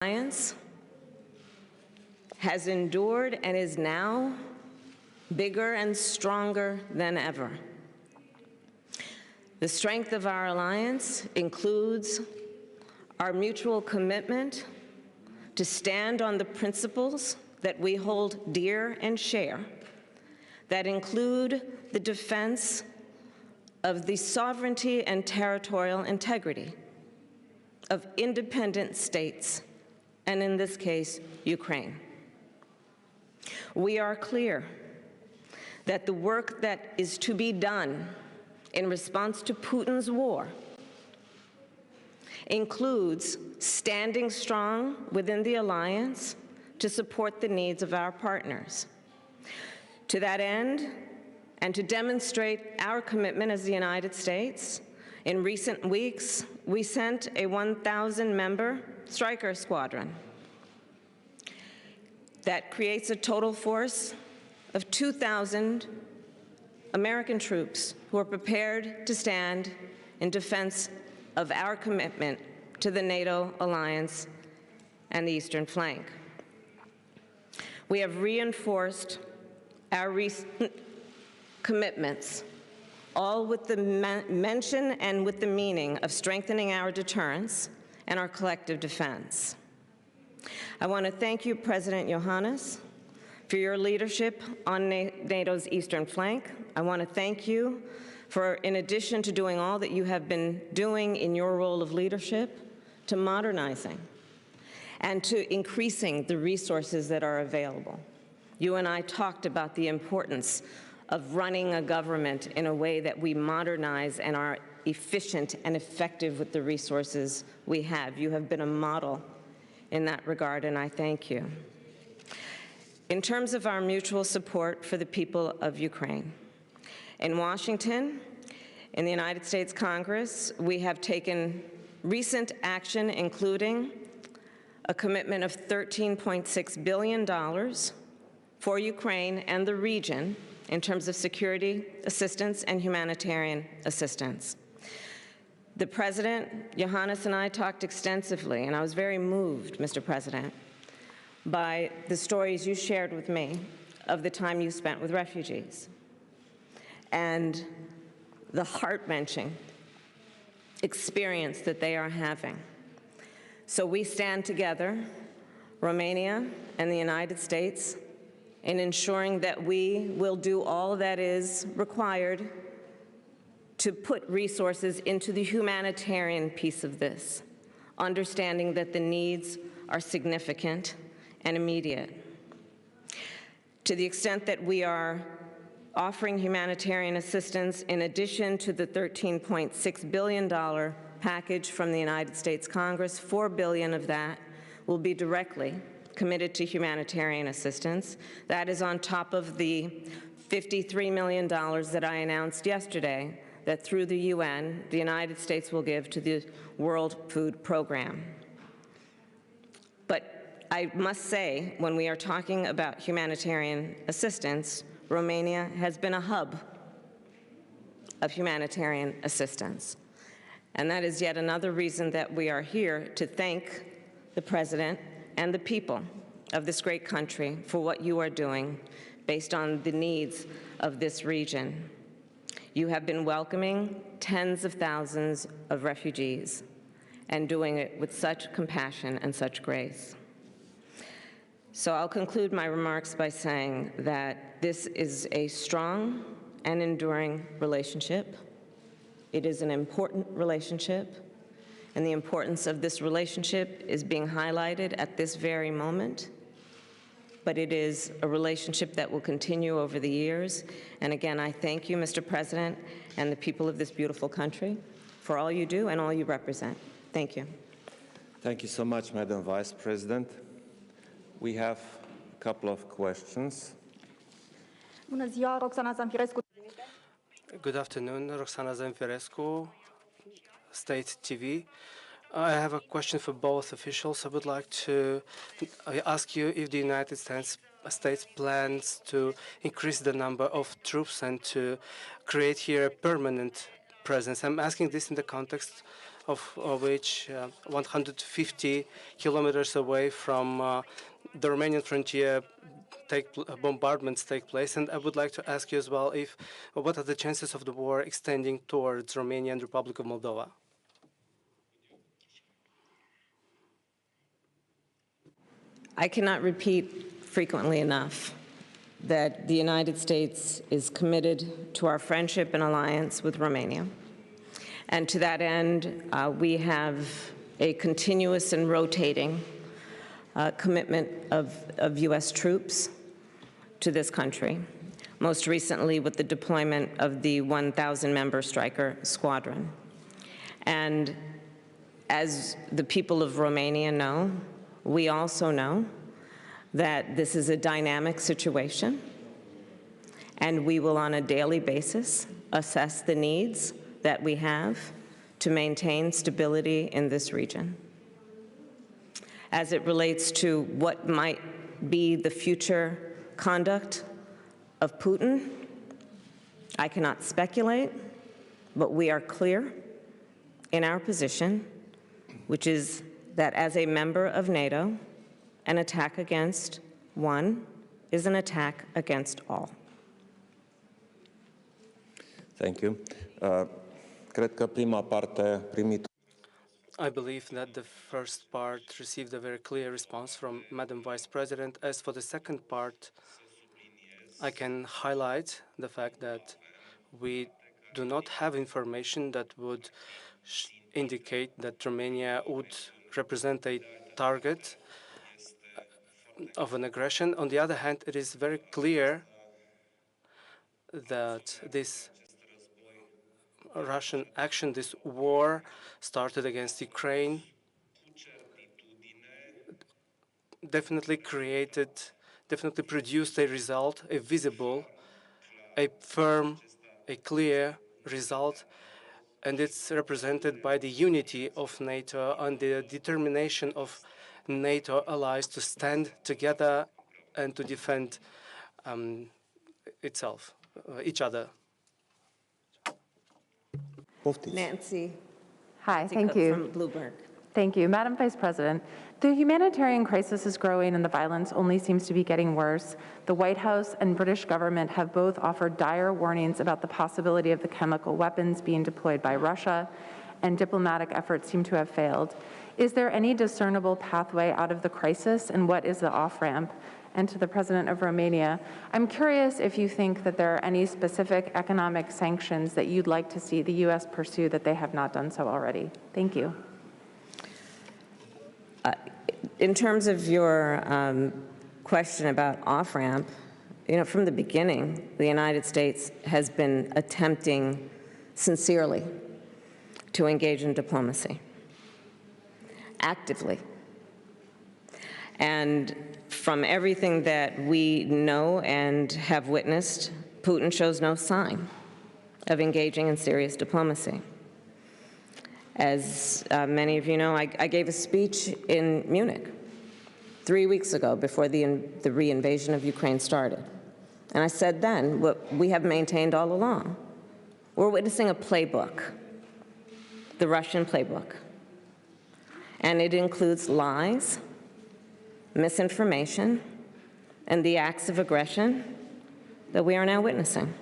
Alliance has endured and is now bigger and stronger than ever. The strength of our alliance includes our mutual commitment to stand on the principles that we hold dear and share, that include the defense of the sovereignty and territorial integrity of independent states, and in this case, Ukraine. We are clear that the work that is to be done in response to Putin's war includes standing strong within the alliance to support the needs of our partners. To that end, and to demonstrate our commitment as the United States, in recent weeks, we sent a 1,000-member Stryker squadron that creates a total force of 2,000 American troops who are prepared to stand in defense of our commitment to the NATO alliance and the eastern flank. We have reinforced our recent commitments, all with the mention and with the meaning of strengthening our deterrence and our collective defense. I want to thank you, President Iohannis, for your leadership on NATO's eastern flank. I want to thank you for, in addition to doing all that you have been doing in your role of leadership, to modernizing and to increasing the resources that are available. You and I talked about the importance of running a government in a way that we modernize and are efficient and effective with the resources we have. You have been a model in that regard, and I thank you. In terms of our mutual support for the people of Ukraine, in Washington, in the United States Congress, we have taken recent action, including a commitment of $13.6 billion for Ukraine and the region in terms of security assistance and humanitarian assistance. The President, Iohannis, and I talked extensively, and I was very moved, Mr. President, by the stories you shared with me of the time you spent with refugees and the heart-wrenching experience that they are having. So we stand together, Romania and the United States, in ensuring that we will do all that is required to put resources into the humanitarian piece of this, understanding that the needs are significant and immediate. To the extent that we are offering humanitarian assistance in addition to the $13.6 billion package from the United States Congress, $4 billion of that will be directly committed to humanitarian assistance. That is on top of the $53 million that I announced yesterday that through the UN, the United States will give to the World Food Program. But I must say, when we are talking about humanitarian assistance, Romania has been a hub of humanitarian assistance. And that is yet another reason that we are here to thank the President and the people of this great country for what you are doing based on the needs of this region. You have been welcoming tens of thousands of refugees and doing it with such compassion and such grace. So I'll conclude my remarks by saying that this is a strong and enduring relationship. It is an important relationship, and the importance of this relationship is being highlighted at this very moment. But it is a relationship that will continue over the years. And again, I thank you, Mr. President, and the people of this beautiful country for all you do and all you represent. Thank you. Thank you so much, Madam Vice President. We have a couple of questions. Good afternoon, Roxana Zamfirescu, State TV. I have a question for both officials. I would like to ask you if the United States plans to increase the number of troops and to create here a permanent presence. I'm asking this in the context of which 150 kilometers away from the Romanian frontier bombardments take place. And I would like to ask you as well what are the chances of the war extending towards Romania and the Republic of Moldova? I cannot repeat frequently enough that the United States is committed to our friendship and alliance with Romania. And to that end, we have a continuous and rotating commitment of U.S. troops to this country, most recently with the deployment of the 1,000-member Stryker Squadron. And as the people of Romania know, we also know that this is a dynamic situation, and we will on a daily basis assess the needs that we have to maintain stability in this region. As it relates to what might be the future conduct of Putin, I cannot speculate, but we are clear in our position, which is that as a member of NATO, an attack against one is an attack against all. Thank you. Cred că prima parte I believe that the first part received a very clear response from Madam Vice President. As for the second part, I can highlight the fact that we do not have information that would indicate that Romania would represent a target of an aggression. On the other hand, it is very clear that this Russian action, this war started against Ukraine, definitely produced a result, a visible, a firm, a clear result, and it's represented by the unity of NATO and the determination of NATO allies to stand together and to defend each other. Nancy. Hi, Nancy thank Cook you. from Bloomberg. Thank you. Madam Vice President, the humanitarian crisis is growing and the violence only seems to be getting worse. The White House and British government have both offered dire warnings about the possibility of the chemical weapons being deployed by Russia, and diplomatic efforts seem to have failed. Is there any discernible pathway out of the crisis, and what is the off-ramp? And to the President of Romania, I'm curious if you think that there are any specific economic sanctions that you'd like to see the U.S. pursue that they have not done so already. Thank you. In terms of your question about off-ramp, from the beginning, the United States has been attempting sincerely to engage in diplomacy, actively. And from everything that we know and have witnessed, Putin shows no sign of engaging in serious diplomacy. As many of you know, I gave a speech in Munich 3 weeks ago before the re-invasion of Ukraine started. And I said then what we have maintained all along. We're witnessing a playbook, the Russian playbook. And it includes lies, misinformation, and the acts of aggression that we are now witnessing.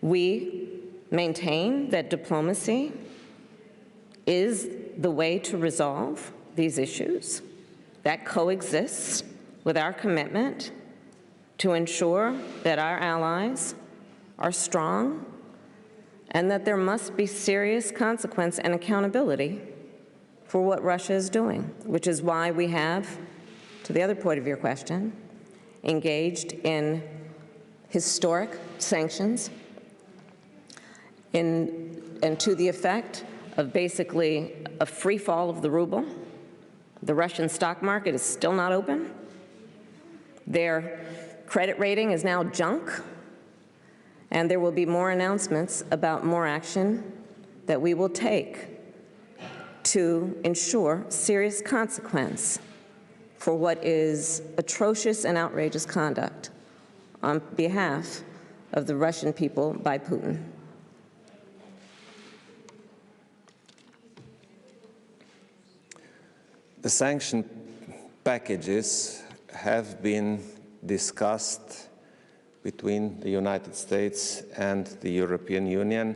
We maintain that diplomacy is the way to resolve these issues. That coexists with our commitment to ensure that our allies are strong and that there must be serious consequence and accountability for what Russia is doing, which is why we have, to the other point of your question, engaged in historic sanctions and to the effect of basically a free fall of the ruble. The Russian stock market is still not open. Their credit rating is now junk. And there will be more announcements about more action that we will take to ensure serious consequence for what is atrocious and outrageous conduct on behalf of the Russian people by Putin. The sanction packages have been discussed between the United States and the European Union.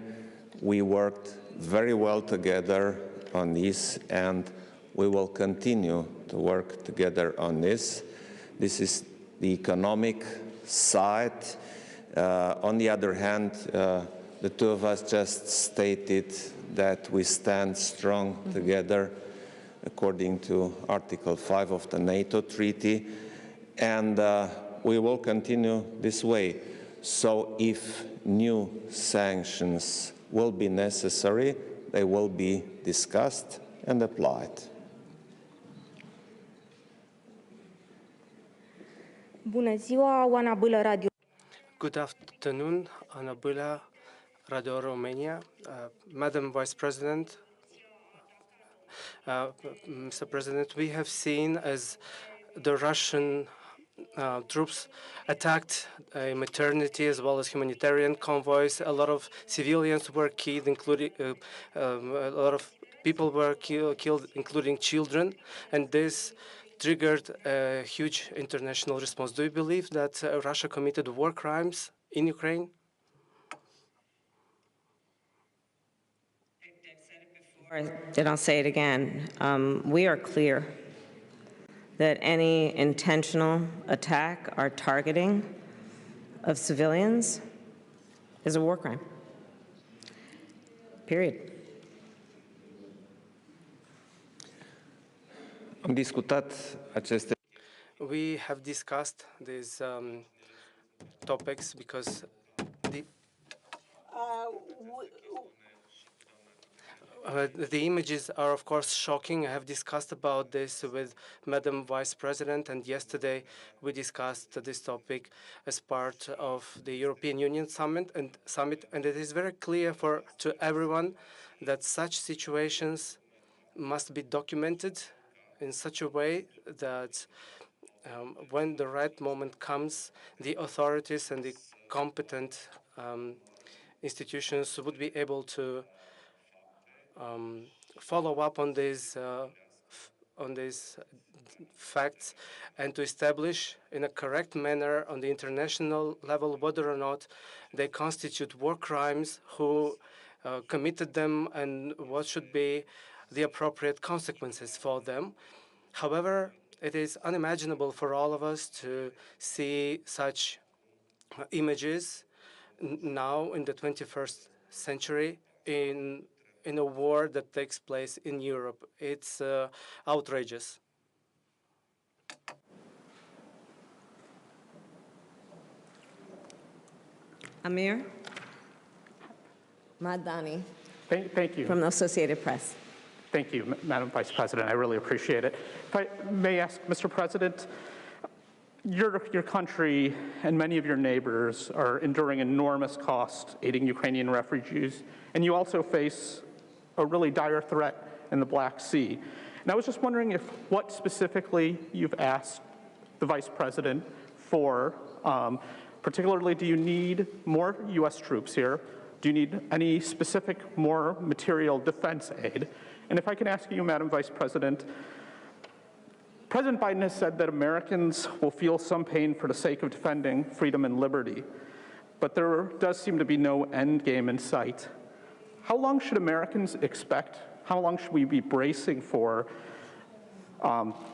We worked very well together on this, and we will continue to work together on this. This is the economic side. On the other hand, the two of us just stated that we stand strong together according to Article 5 of the NATO treaty, and we will continue this way. So if new sanctions will be necessary, they will be discussed and applied. Bună ziua, Oana Bâlă, Radio. Good afternoon, Ana Bâlă, Radio Romania. Madam Vice President, Mr. President, we have seen as the Russian troops attacked a maternity as well as humanitarian convoys. A lot of civilians were killed, including a lot of people were killed, including children, and this triggered a huge international response. Do you believe that Russia committed war crimes in Ukraine? And I'll say it again. We are clear that any intentional attack or targeting of civilians is a war crime. Period. Am discutat aceste. We have discussed these topics because the images are, of course, shocking. I have discussed about this with Madam Vice President, and yesterday we discussed this topic as part of the European Union summit, and it is very clear to everyone that such situations must be documented in such a way that when the right moment comes, the authorities and the competent institutions would be able to follow up on these facts and to establish in a correct manner on the international level whether or not they constitute war crimes, who committed them, and what should be the appropriate consequences for them. However, it is unimaginable for all of us to see such images now in the 21st century in a war that takes place in Europe. It's outrageous. Amir Madani. Thank you. From the Associated Press. Thank you, Madam Vice President. I really appreciate it. If I may ask, Mr. President, your country and many of your neighbors are enduring enormous cost aiding Ukrainian refugees, and you also face a really dire threat in the Black Sea. And I was just wondering what specifically you've asked the Vice President for. Particularly, do you need more U.S. troops here? Do you need any specific more material defense aid? And if I can ask you, Madam Vice President, President Biden has said that Americans will feel some pain for the sake of defending freedom and liberty, but there does seem to be no end game in sight. How long should Americans expect? How long should we be bracing for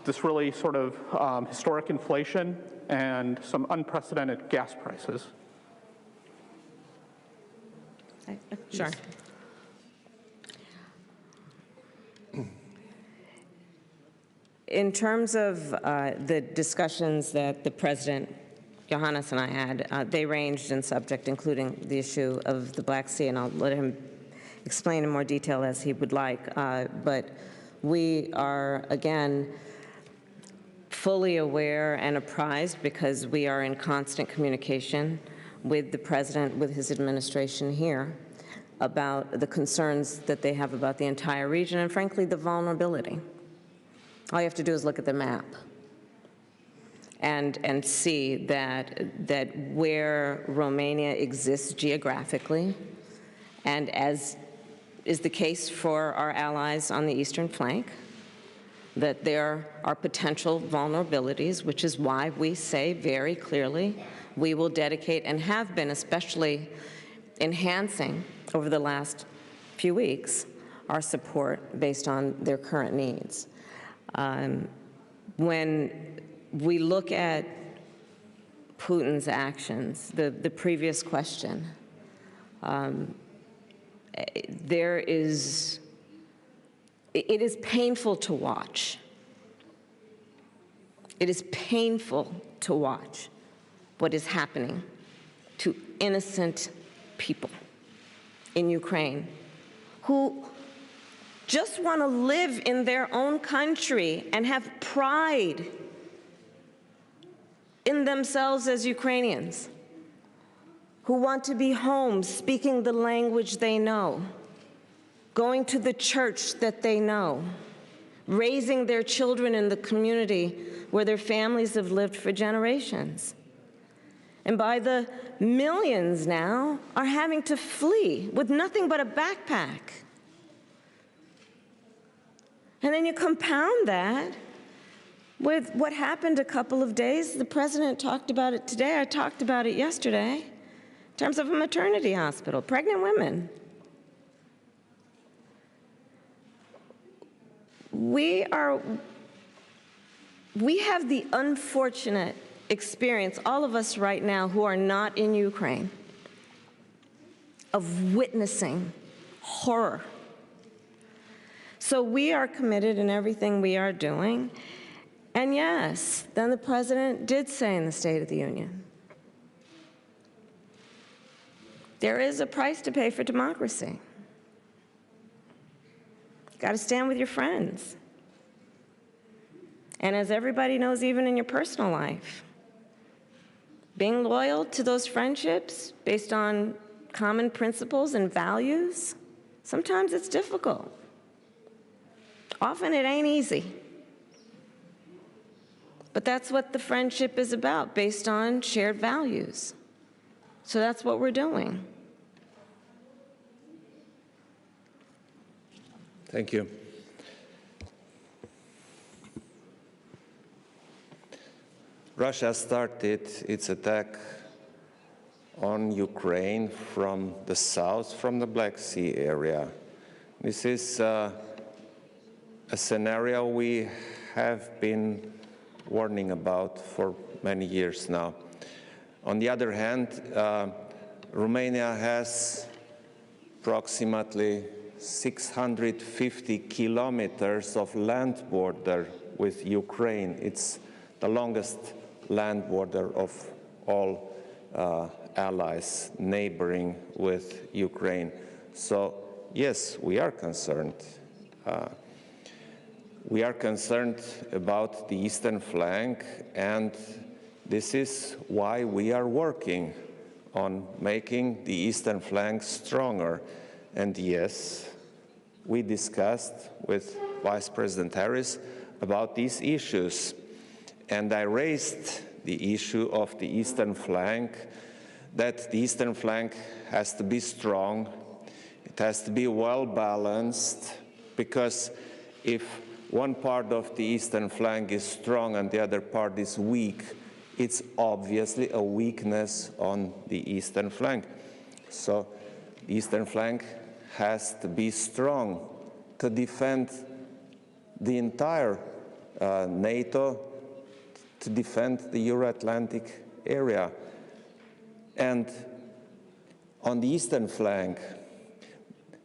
this really sort of historic inflation and some unprecedented gas prices? Sure. In terms of the discussions that the President Iohannis and I had, they ranged in subject, including the issue of the Black Sea, and I'll let him explain in more detail as he would like. But we are, again, fully aware and apprised, because we are in constant communication with the President, with his administration here, about the concerns that they have about the entire region and, frankly, the vulnerability. All you have to do is look at the map and see that where Romania exists geographically, and as is the case for our allies on the eastern flank, that there are potential vulnerabilities, which is why we say very clearly we will dedicate and have been especially enhancing over the last few weeks our support based on their current needs. When we look at Putin's actions, the previous question, it is painful to watch. It is painful to watch what is happening to innocent people in Ukraine who just want to live in their own country and have pride in themselves as Ukrainians, who want to be home speaking the language they know, going to the church that they know, raising their children in the community where their families have lived for generations. And by the millions now are having to flee with nothing but a backpack. And then you compound that with what happened a couple of days. The president talked about it today. I talked about it yesterday in terms of a maternity hospital, pregnant women. We have the unfortunate experience, all of us right now who are not in Ukraine, of witnessing horror. So we are committed in everything we are doing. And yes, then the president did say in the State of the Union, there is a price to pay for democracy. You got to stand with your friends. And as everybody knows, even in your personal life, being loyal to those friendships based on common principles and values, sometimes it's difficult. Often it ain't easy. But that's what the friendship is about, based on shared values. So that's what we're doing. Thank you. Russia started its attack on Ukraine from the south, from the Black Sea area. This is a scenario we have been warning about for many years now. On the other hand, Romania has approximately 650 kilometers of land border with Ukraine. It's the longest land border of all allies neighboring with Ukraine. So yes, we are concerned. We are concerned about the eastern flank, and this is why we are working on making the eastern flank stronger. And yes, we discussed with Vice President Harris about these issues. And I raised the issue of the eastern flank, that the eastern flank has to be strong, it has to be well balanced, because if one part of the eastern flank is strong and the other part is weak, it's obviously a weakness on the eastern flank. So the eastern flank has to be strong to defend the entire NATO, to defend the Euro-Atlantic area. And on the eastern flank,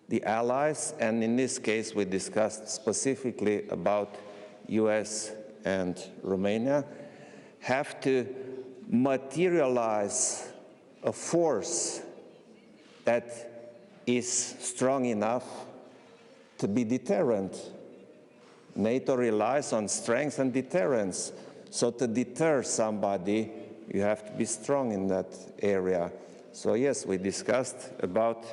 the allies, and in this case we discussed specifically about US and Romania, have to materialize a force that is strong enough to be deterrent. NATO relies on strength and deterrence. So to deter somebody, you have to be strong in that area. So yes, we discussed about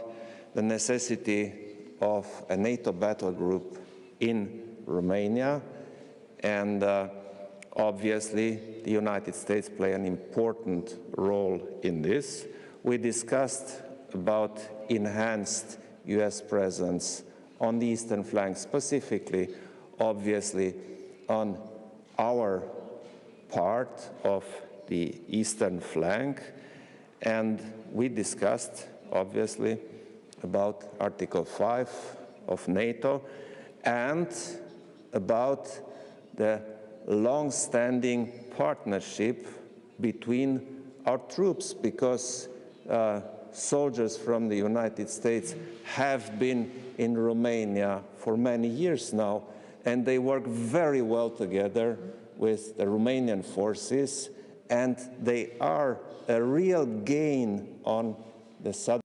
the necessity of a NATO battle group in Romania, and obviously the United States play an important role in this. We discussed about enhanced US presence on the eastern flank specifically, obviously on our part of the eastern flank, and we discussed, obviously, about Article 5 of NATO and about the long-standing partnership between our troops, because soldiers from the United States have been in Romania for many years now, and they work very well together with the Romanian forces, and they are a real gain on the southern